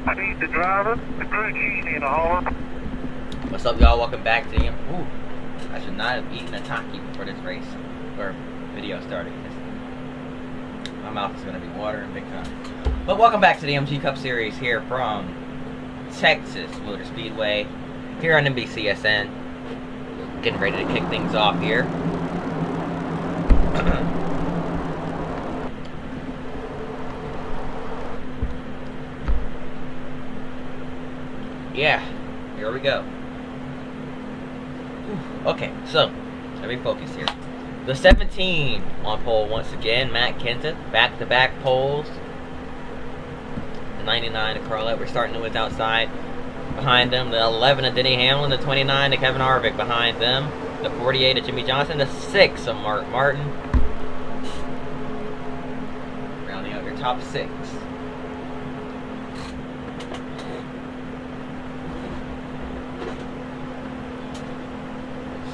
I need the driver, the crew chief in the hauler. What's up, y'all? Welcome back to the... Ooh, I should not have eaten a Taki before this race or video started. My mouth is going to be watering big time. But welcome back to the MG Cup Series here from Texas Motor Speedway here on NBCSN. Getting ready to kick things off here. Yeah, here we go. Okay, so let me focus here. The 17 on pole once again, Matt Kenseth, back-to-back poles. The 99 of Carl Edwards starting with outside. Behind them, the 11 of Denny Hamlin, the 29 of Kevin Harvick behind them. The 48 of Jimmy Johnson, the 6 of Mark Martin. Rounding out your top 6.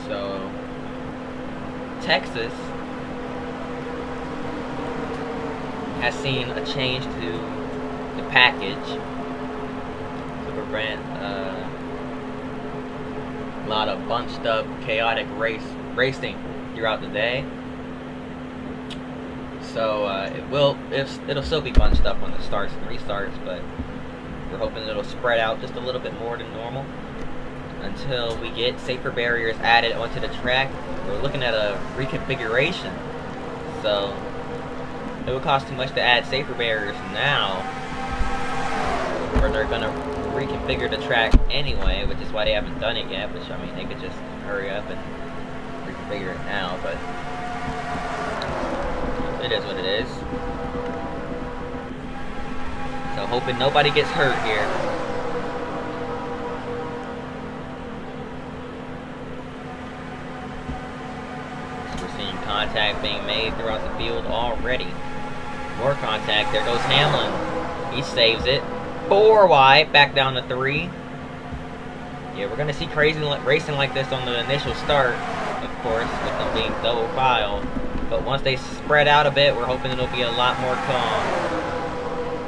So, Texas has seen a change to the package to prevent a lot of bunched up, chaotic racing throughout the day. So it'll still be bunched up on the starts and restarts, but we're hoping it'll spread out just a little bit more than normal until we get safer barriers added onto the track. We're looking at a reconfiguration, so it would cost too much to add safer barriers now, or they're gonna reconfigure the track anyway, which is why they haven't done it yet. Which, I mean, they could just hurry up and reconfigure it now, but it is what it is. So hoping nobody gets hurt here. Contact being made throughout the field already. More contact. There goes Hamlin. He saves it. 4 wide. Back down to 3. Yeah, we're going to see crazy racing like this on the initial start, of course, with them being double file. But once they spread out a bit, we're hoping it'll be a lot more calm.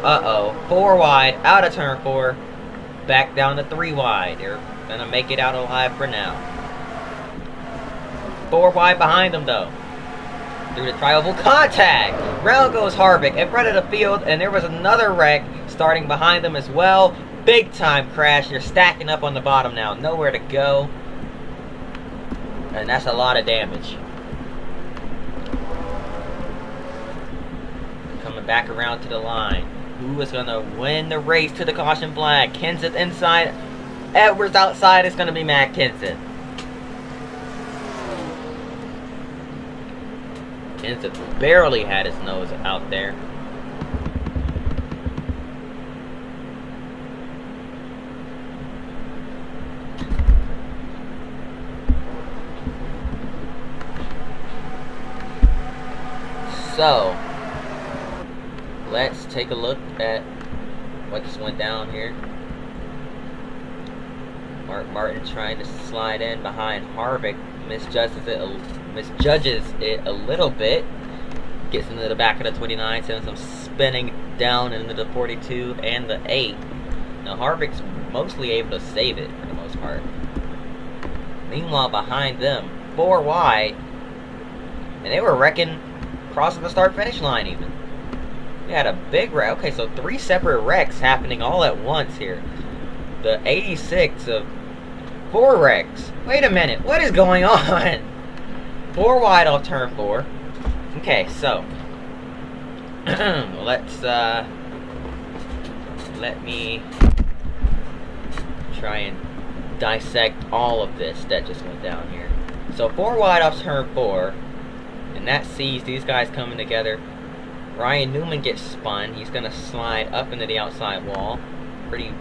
Uh-oh. 4 wide. Out of turn 4. Back down to 3 wide. They're going to make it out alive for now. 4 wide behind them, though. Through the tri-oval contact. Round goes Harvick in front of the field, and there was another wreck starting behind them as well. Big time crash. They're stacking up on the bottom now. Nowhere to go. And that's a lot of damage. Coming back around to the line. Who is going to win the race to the caution flag? Kenseth inside. Edwards outside. It's going to be Matt Kenseth. Kenseth barely had his nose out there. So, let's take a look at what just went down here. Mark Martin trying to slide in behind Harvick. Misjudges it a little bit. Gets into the back of the 29, sends him spinning down into the 42 and the 8. Now Harvick's mostly able to save it for the most part. Meanwhile, behind them, 4 wide, and they were wrecking crossing the start-finish line even. We had a big wreck. Okay, so 3 separate wrecks happening all at once here. The 86 of 4 wrecks. Wait a minute, what is going on? 4 wide off turn 4. Okay, so let me try and dissect all of this that just went down here. So 4 wide off turn 4, and that sees these guys coming together. Ryan Newman gets spun. He's gonna slide up into the outside wall. Pretty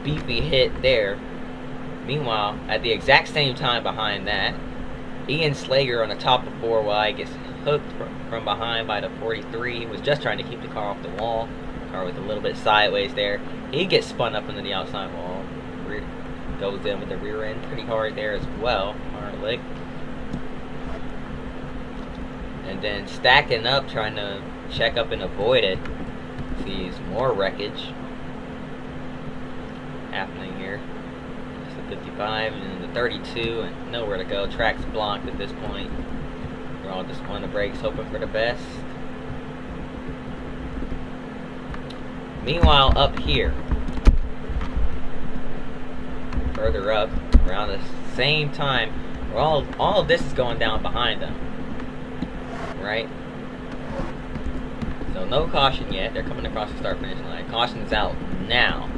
beefy hit there. Meanwhile, at the exact same time behind that, Ian Slager on the top of 4 wide gets hooked from behind by the 43. He was just trying to keep the car off the wall. Car was a little bit sideways there. He gets spun up into the outside wall. Goes in with the rear end pretty hard there as well. Harvick. And then stacking up, trying to check up and avoid it. Sees more wreckage. happening here. It's the 55 and then the 32, and nowhere to go. Track's blocked at this point. We're all just on the brakes, hoping for the best. Meanwhile, up here, further up, around the same time, all of this is going down behind them, right? So no caution yet. They're coming across the start-finish line. Caution's out now.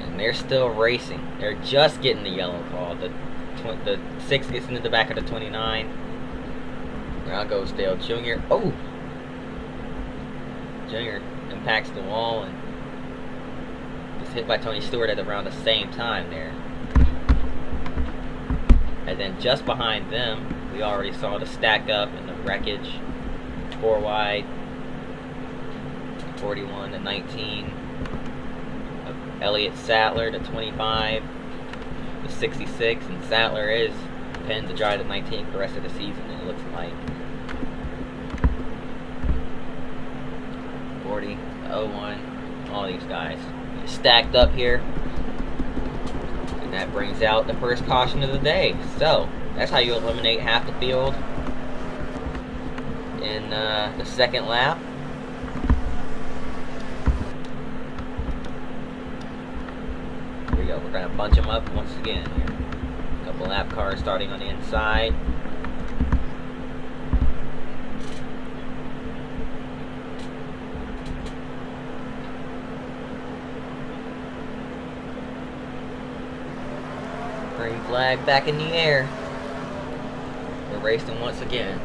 And they're still racing. They're just getting the yellow call. The 6 gets into the back of the 29. Around goes Dale Jr. Oh! Jr. impacts the wall and is hit by Tony Stewart at around the same time there. And then just behind them, we already saw the stack up and the wreckage. 4 wide, 41 to 19. Elliott Sattler to 25, the 66, and Sattler is pinned to drive the 19 for the rest of the season, it looks like. 40, 01, all these guys stacked up here. And that brings out the first caution of the day. So, that's how you eliminate half the field in the second lap. Here we go. We're going to bunch them up once again here. A couple lap cars starting on the inside. Green flag back in the air. We're racing once again.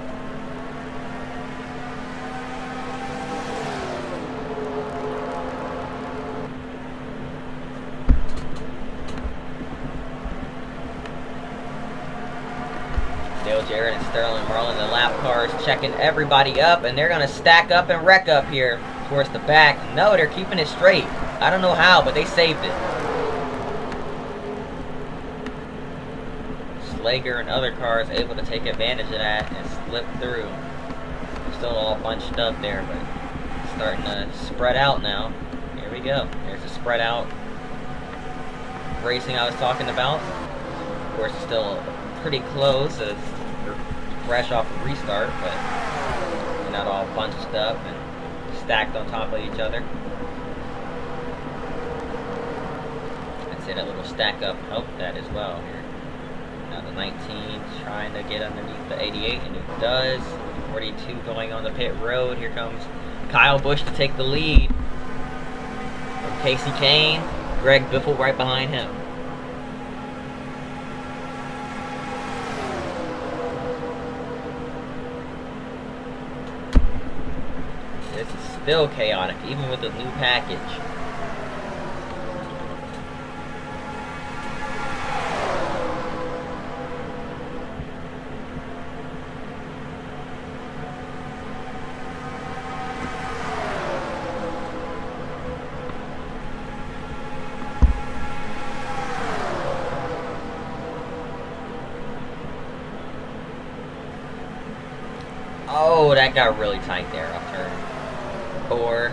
Dale Jarrett and Sterling Marlin, the lap cars, checking everybody up, and they're going to stack up and wreck up here towards the back. No, they're keeping it straight. I don't know how, but they saved it. Slager and other cars able to take advantage of that and slip through. They're still all bunched up there, but starting to spread out now. Here we go. There's the spread out racing I was talking about. Of course, it's still pretty close as we're fresh off a restart, but we're not all bunched up and stacked on top of each other. I'd say that little stack up helped that as well here. Now the 19 trying to get underneath the 88, and it does. 42 going on the pit road. Here comes Kyle Busch to take the lead from Casey Kane. Greg Biffle right behind him. This is still chaotic, even with the new package. Oh, that got really tight there off turn 4.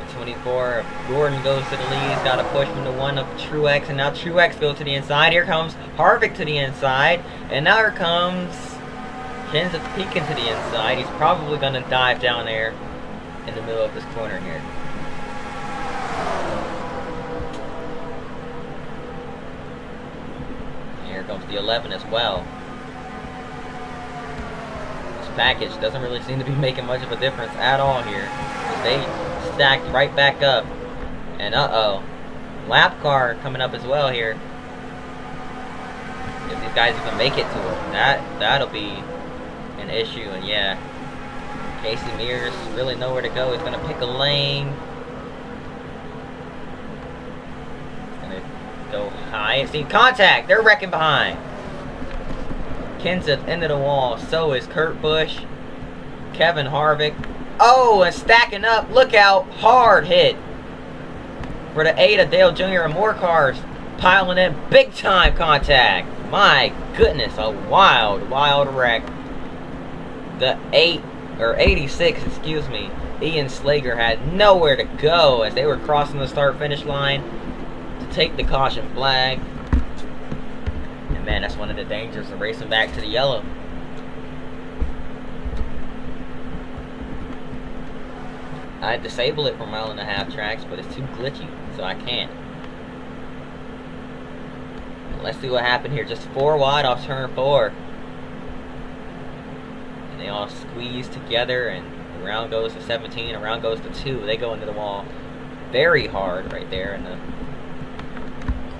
The 24. Gordon goes to the lead. He's got a push from the 1 of Truex. And now Truex goes to the inside. Here comes Harvick to the inside. And now here comes Kenseth peeking to the inside. He's probably going to dive down there in the middle of this corner here. And here comes the 11 as well. Package doesn't really seem to be making much of a difference at all here. They stacked right back up. And lap car coming up as well here. If these guys even make it to it, that'll be an issue. And yeah, Casey Mears really nowhere to go. He's gonna pick a lane. He's gonna go high. See contact. They're wrecking behind. Kenseth into the wall. So is Kurt Busch. Kevin Harvick. Oh, and stacking up. Look out. Hard hit. For the 8 of Dale Jr. and more cars piling in. Big time contact. My goodness. A wild, wild wreck. The 86, excuse me, Ian Slager had nowhere to go as they were crossing the start-finish line to take the caution flag. And man, that's one of the dangers of racing back to the yellow. I disable it for 1.5 tracks, but it's too glitchy, so I can't. Let's see what happened here. Just 4 wide off turn 4. And they all squeeze together, and around goes to 17, around goes to 2. They go into the wall very hard right there in the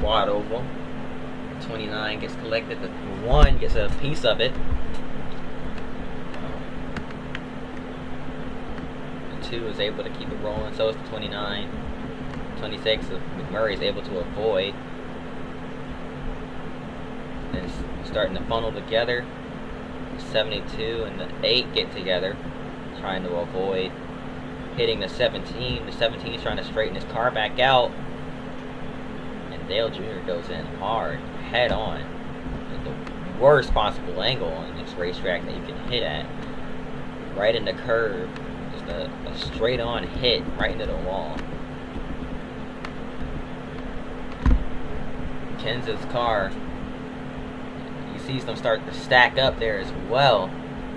quad oval. 29 gets collected, the 1 gets a piece of it. The 2 is able to keep it rolling, so is the 29. 26, McMurray is able to avoid. And it's starting to funnel together. 72 and the 8 get together, trying to avoid hitting the 17. The 17 is trying to straighten his car back out. And Dale Jr. goes in hard, head on, at the worst possible angle on this racetrack that you can hit at. Right in the curve. Just a straight on hit right into the wall. Kenseth's car, you see them start to stack up there as well.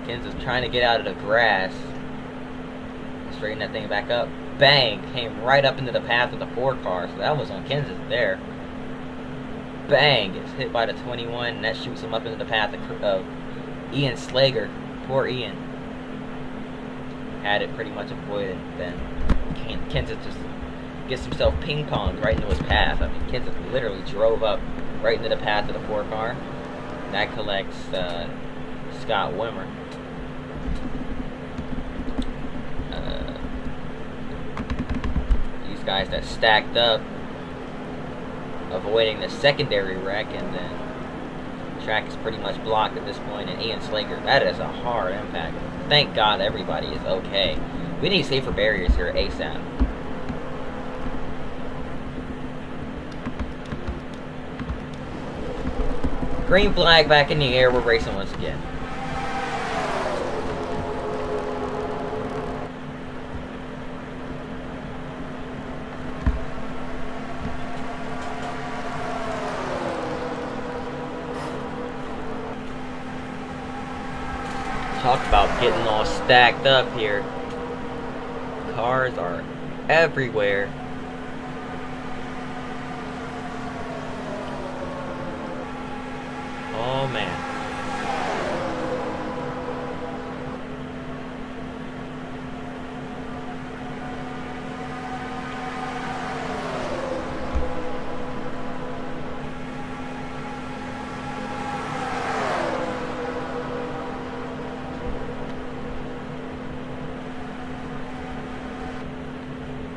Kenseth's trying to get out of the grass. Straighten that thing back up. Bang! Came right up into the path of the 4 car, so that was on Kenseth there. Bang! Gets hit by the 21, and that shoots him up into the path of Ian Slager. Poor Ian. Had it pretty much avoided. Then Kenseth just gets himself ping-ponged right into his path. I mean, Kenseth literally drove up right into the path of the 4 car. That collects Scott Wimmer. These guys that stacked up, avoiding the secondary wreck, and then the track is pretty much blocked at this point. And Ian Slager, that is a hard impact. Thank God everybody is okay. We need safer barriers here ASAP. Green flag back in the air, we're racing once again. Talk about getting all stacked up here. Cars are everywhere. Oh man.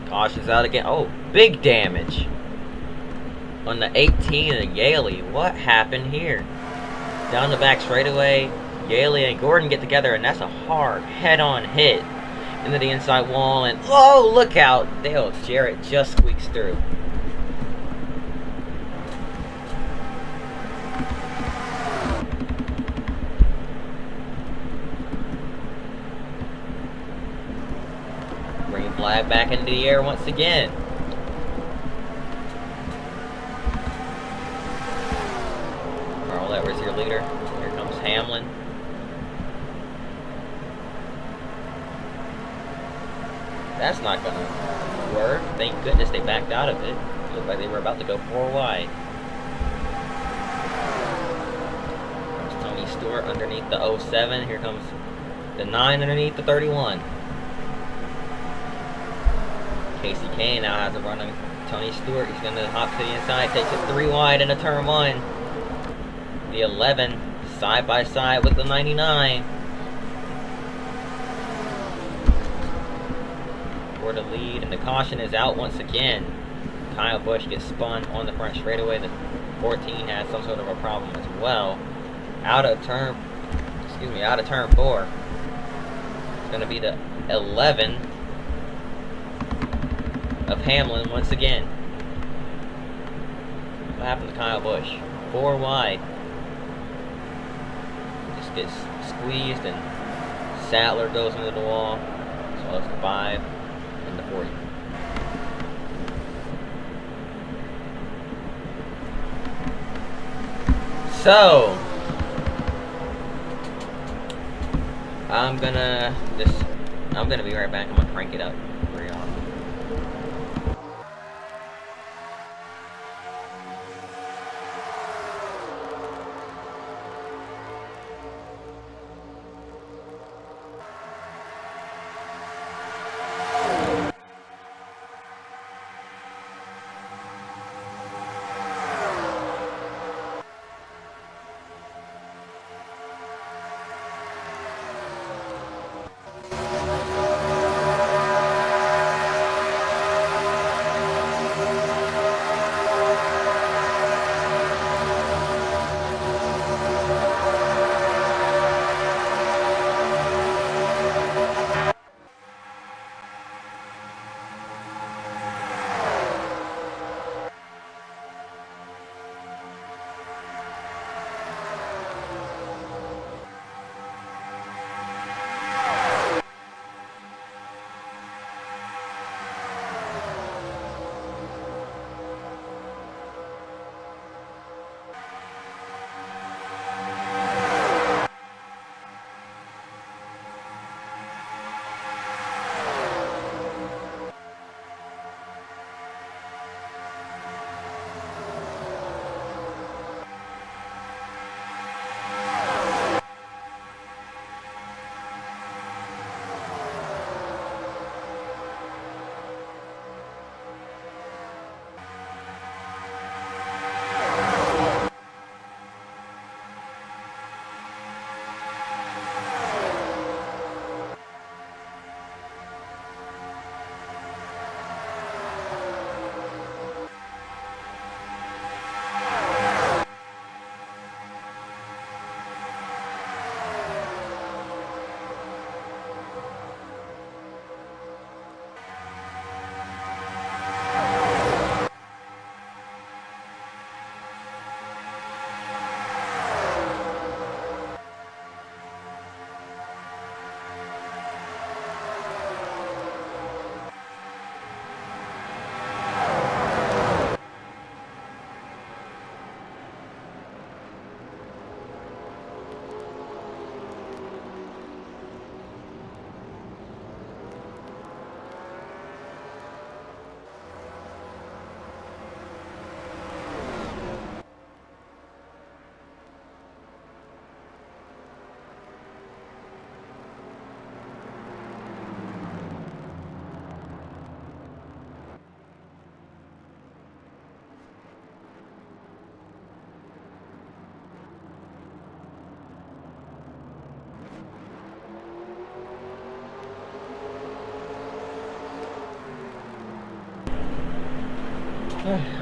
Caution's out again. Oh, big damage on the 18 and Yaley. What happened here? Down the back straightaway, Yaley and Gordon get together, and that's a hard head-on hit into the inside wall. And oh, look out! Dale Jarrett just squeaks through. Green flag back into the air once again. Carl Edwards, your leader. Here comes Hamlin. That's not going to work. Thank goodness they backed out of it. Looked like they were about to go 4 wide. There's Tony Stewart underneath the 07. Here comes the 9 underneath the 31. Casey Kane now has a run on Tony Stewart. He's going to hop to the inside, takes it 3 wide into turn 1. The 11 side by side with the 99. For the lead, and the caution is out once again. Kyle Busch gets spun on the front straightaway. The 14 has some sort of a problem as well. Out of turn 4. It's going to be the 11 of Hamlin once again. What happened to Kyle Busch? 4 wide. Just gets squeezed, and Sattler goes into the wall. So Almost 5 in the 40. So I'm gonna be right back. I'm gonna crank it up for y'all.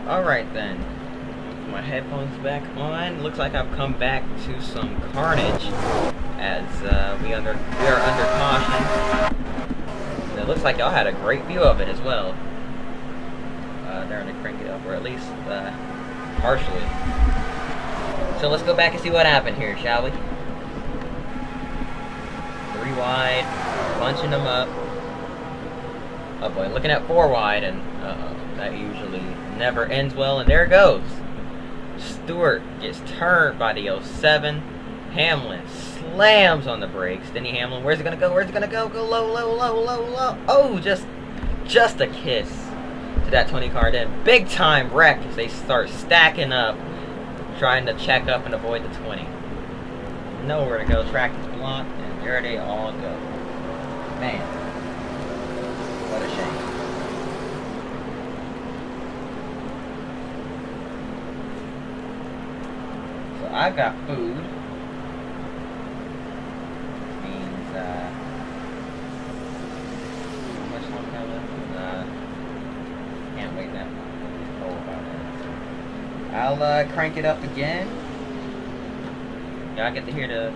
Alright then. Put my headphones back on. Looks like I've come back to some carnage as we are under caution. And it looks like y'all had a great view of it as well. They're gonna crank it up, or at least partially. So let's go back and see what happened here, shall we? 3 wide, bunching them up. Oh boy, looking at 4 wide, and that usually never ends well, and there it goes. Stewart gets turned by the 07. Hamlin slams on the brakes. Denny Hamlin, where's it gonna go? Where's it gonna go? Go low, low, low, low, low. Oh, just a kiss to that 20 car. Then big time wreck as they start stacking up, trying to check up and avoid the 20. Nowhere to go. Track is blocked, and there they all go. Man, what a shame. So I've got food. Which means, how much longer I left? Can't wait that long. Oh, about that. I'll crank it up again. Y'all get to hear the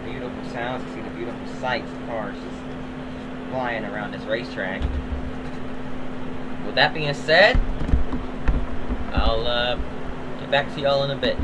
beautiful sounds, see the beautiful sights, of cars just flying around this racetrack. With that being said, I'll get back to y'all in a bit.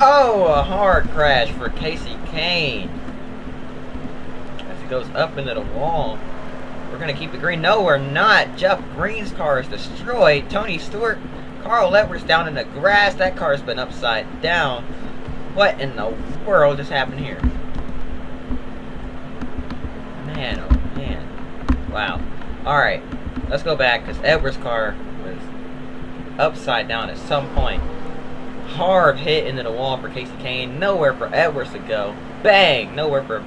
Oh, a hard crash for Casey Kane. As he goes up into the wall. We're going to keep the green. No, we're not. Jeff Green's car is destroyed. Tony Stewart, Carl Edwards down in the grass. That car's been upside down. What in the world just happened here? Man, oh man. Wow. Alright, let's go back because Edwards' car was upside down at some point. Hard hit into the wall for Casey Kane. Nowhere for Edwards to go. Bang! Nowhere for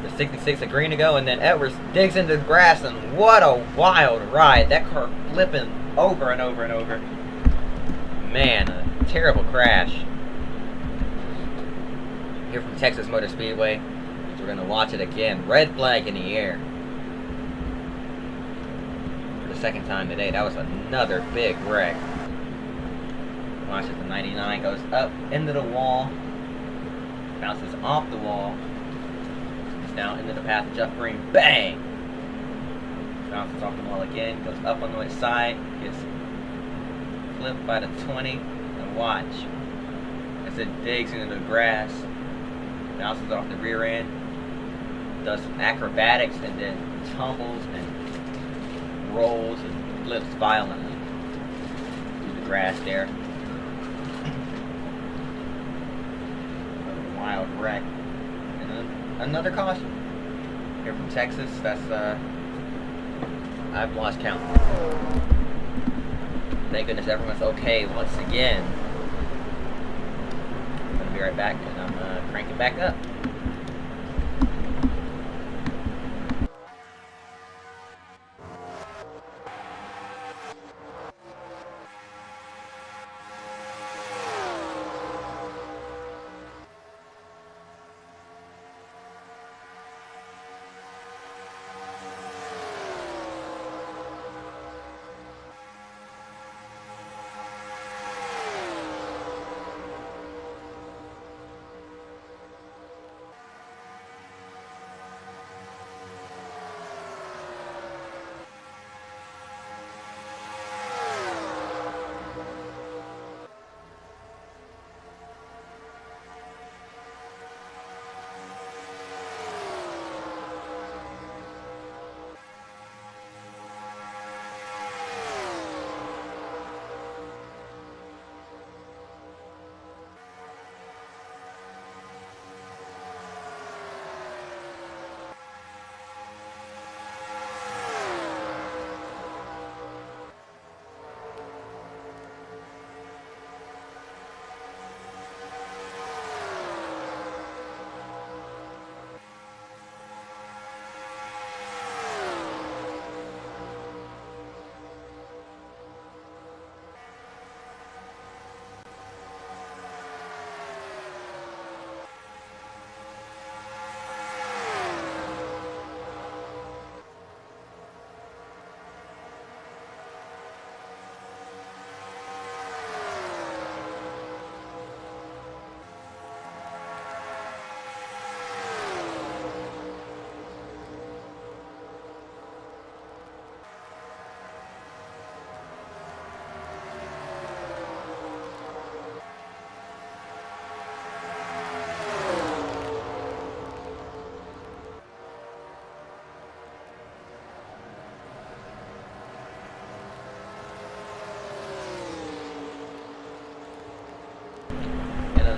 the 66 of Green to go. And then Edwards digs into the grass. And what a wild ride. That car flipping over and over and over. Man, a terrible crash. Here from Texas Motor Speedway. So we're going to watch it again. Red flag in the air. For the second time today. That was another big wreck. Watch as the 99 goes up into the wall, bounces off the wall, goes down into the path of Jeff Green, bang! Bounces off the wall again, goes up on the right side, gets flipped by the 20, and watch as it digs into the grass, bounces off the rear end, does some acrobatics, and then tumbles and rolls and flips violently through the grass there. Wild wreck. And then another caution. Here from Texas, that's I've lost count. Thank goodness everyone's okay once again. I'm gonna be right back and I'm cranking back up.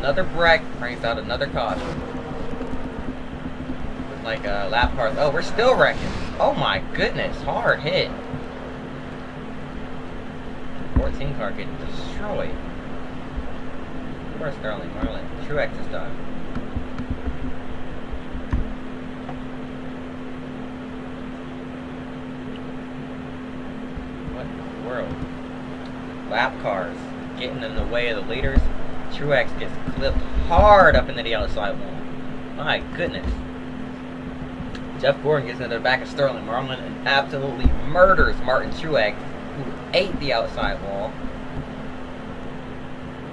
Another break brings out another caution. Like lap cars. Oh, we're still wrecking. Oh my goodness, hard hit. 14 car getting destroyed. Poor Sterling Marlin. Truex is done. What in the world? Lap cars getting in the way of the leaders. Truex gets clipped hard up into the outside wall. My goodness. Jeff Gordon gets into the back of Sterling Marlin and absolutely murders Martin Truex, who ate the outside wall.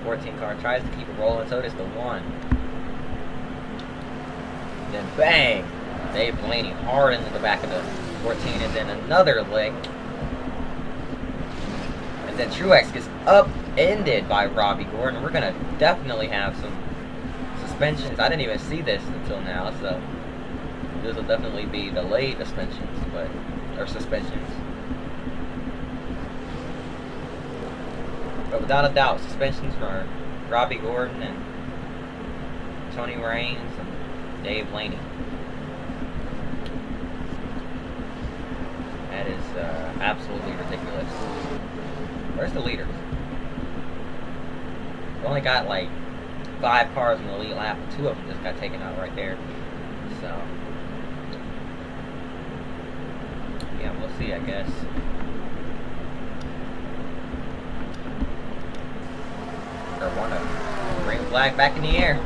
14 car tries to keep it rolling, so does the 1. Then bang! Dave Blaney hard into the back of the 14, and then another lick. And then Truex gets up ended by Robbie Gordon. We're gonna definitely have some suspensions. I didn't even see this until now, so this will definitely be delayed suspensions, or suspensions. But without a doubt, suspensions for Robbie Gordon and Tony Raines and Dave Laney. That is absolutely ridiculous. Where's the leaders? We only got like 5 cars in the lead lap, and 2 of them just got taken out right there. So, yeah, we'll see, I guess. Or one of them. Green flag back in the air.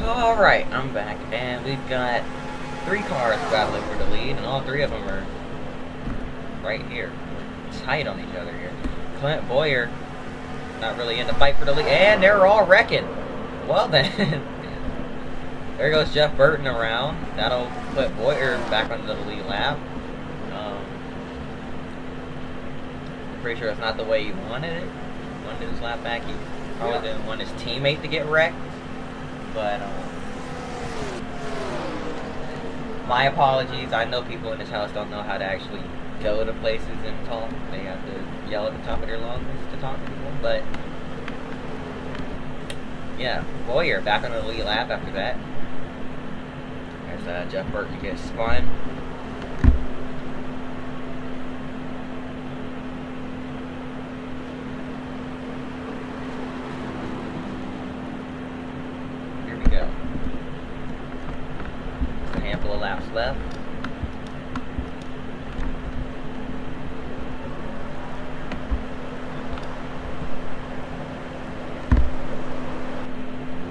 Alright, I'm back, and we've got 3 cars battling for the lead, and all 3 of them are right here. We're tight on each other here. Clint Bowyer not really in the fight for the lead, and they're all wrecking. Well then, there goes Jeff Burton around. That'll put Bowyer back onto the lead lap. Pretty sure it's not the way he wanted it. He wanted his lap back. He probably didn't want his teammate to get wrecked. But, my apologies. I know people in this house don't know how to actually go to places and talk. They have to yell at the top of their lungs to talk to people. But, yeah, Bowyer back on the lead lap after that. There's Jeff Burton gets spun. laps left.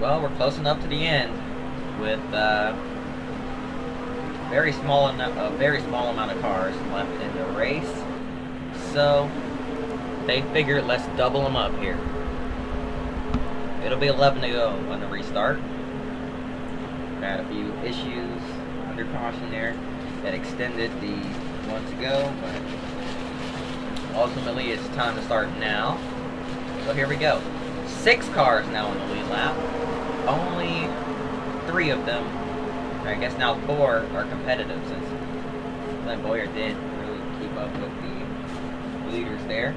Well, we're close enough to the end with very small amount of cars left in the race. So they figured let's double them up here. It'll be 11 to go on the restart. Had a few issues under caution there that extended the one to go, but ultimately it's time to start now. So here we go. 6 cars now in the lead lap. Only 3 of them, or I guess now 4, are competitive since Clint Bowyer didn't really keep up with the leaders there.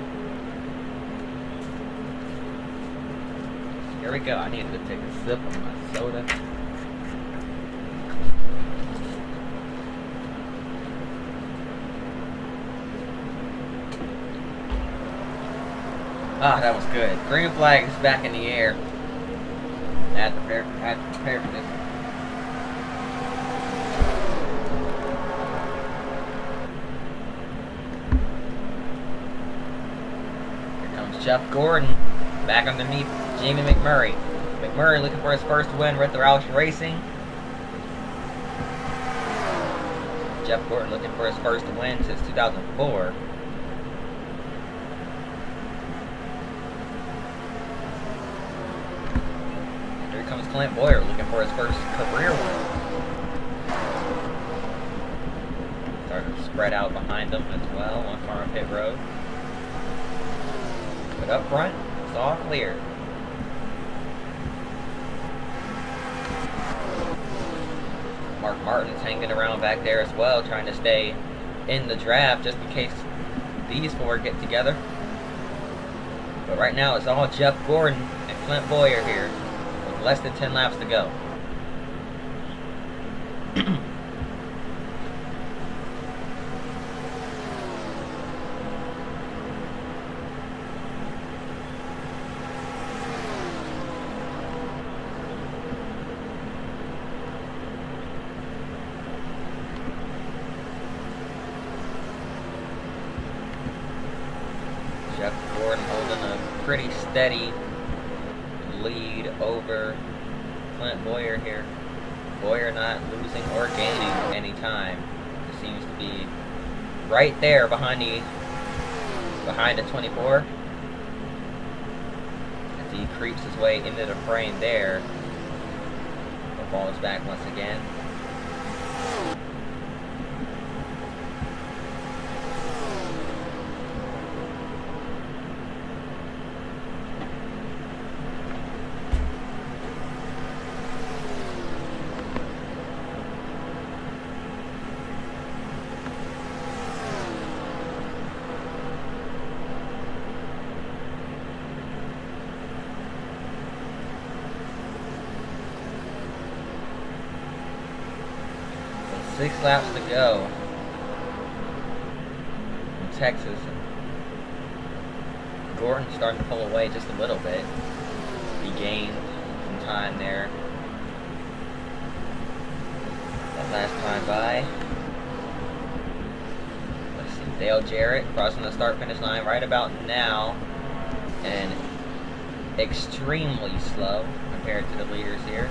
Here we go. I need to take a sip of my soda. Ah, that was good. Green flag is back in the air. I had to prepare for this. Here comes Jeff Gordon back underneath Jamie McMurray. McMurray looking for his first win with the Roush Racing. Jeff Gordon looking for his first win since 2004. Here comes Clint Bowyer looking for his first career win. Starting to spread out behind him as well. One car on pit road. But up front, it's all clear. Mark Martin's hanging around back there as well, trying to stay in the draft just in case these 4 get together. But right now it's all Jeff Gordon and Clint Bowyer here with less than 10 laps to go. Jeff Gordon holding a pretty steady lead over Clint Bowyer here. Bowyer not losing or gaining any time. It seems to be right there behind the 24. As he creeps his way into the frame there. The ball is back once again. So 6 laps to go in Texas. Gordon's starting to pull away just a little bit. He gained some time there that last time by. Let's see, Dale Jarrett crossing the start-finish line right about now, and extremely slow compared to the leaders here.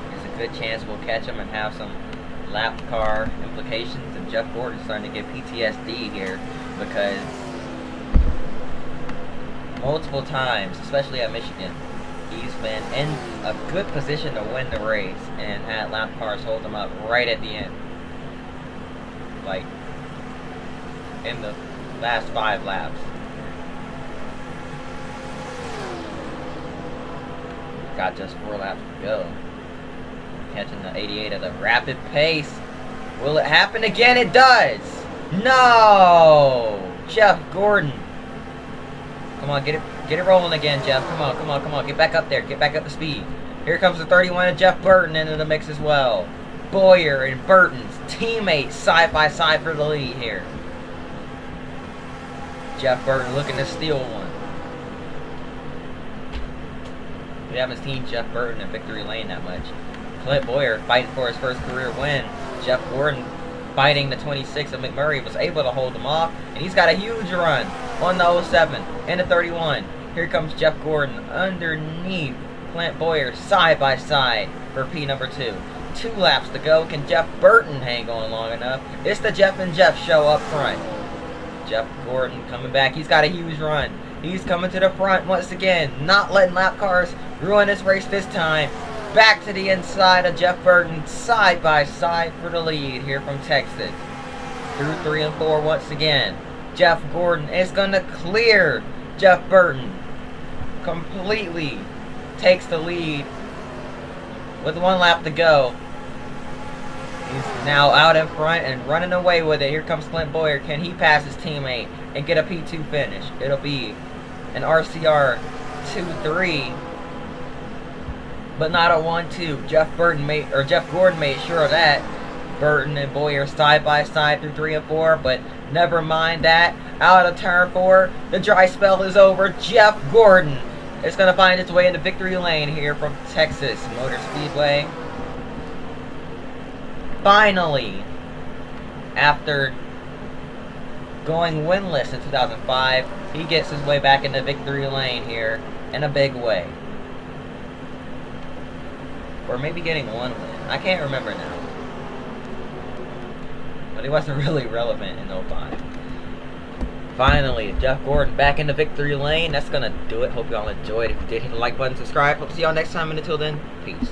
There's a good chance we'll catch him and have some lap car implications, and Jeff Gordon's starting to get PTSD here because multiple times, especially at Michigan, he's been in a good position to win the race and had lap cars hold him up right at the end. Like, in the last 5 laps. Got just 4 laps to go. Catching the 88 at a rapid pace. Will it happen again? It does! No! Jeff Gordon. Come on, get it rolling again, Jeff. Come on, come on, come on. Get back up there. Get back up to speed. Here comes the 31 of Jeff Burton into the mix as well. Bowyer and Burton's teammates side by side for the lead here. Jeff Burton looking to steal one. We haven't seen Jeff Burton in victory lane that much. Clint Bowyer fighting for his first career win. Jeff Gordon fighting the 26 of McMurray was able to hold him off, and he's got a huge run on the 07 and the 31. Here comes Jeff Gordon underneath Clint Bowyer side by side for P number 2. 2 laps to go. Can Jeff Burton hang on long enough? It's the Jeff and Jeff show up front. Jeff Gordon coming back. He's got a huge run. He's coming to the front once again, not letting lap cars ruin his race this time. Back to the inside of Jeff Burton, side by side for the lead here from Texas. Through 3 and 4 once again. Jeff Gordon is going to clear Jeff Burton. Completely takes the lead with 1 lap to go. He's now out in front and running away with it. Here comes Clint Bowyer. Can he pass his teammate and get a P2 finish? It'll be an RCR 2-3, but not a 1-2. Jeff Gordon made sure of that. Burton and Bowyer side by side through 3 and 4, but never mind that. Out of turn 4, the dry spell is over. Jeff Gordon is going to find its way into victory lane here from Texas Motor Speedway. Finally, after going winless in 2005, he gets his way back into victory lane here in a big way. Or maybe getting 1 win. I can't remember now. But he wasn't really relevant in 05. Finally, Jeff Gordon back in the victory lane. That's going to do it. Hope you all enjoyed. If you did, hit the like button, subscribe. Hope to see y'all next time. And until then, peace.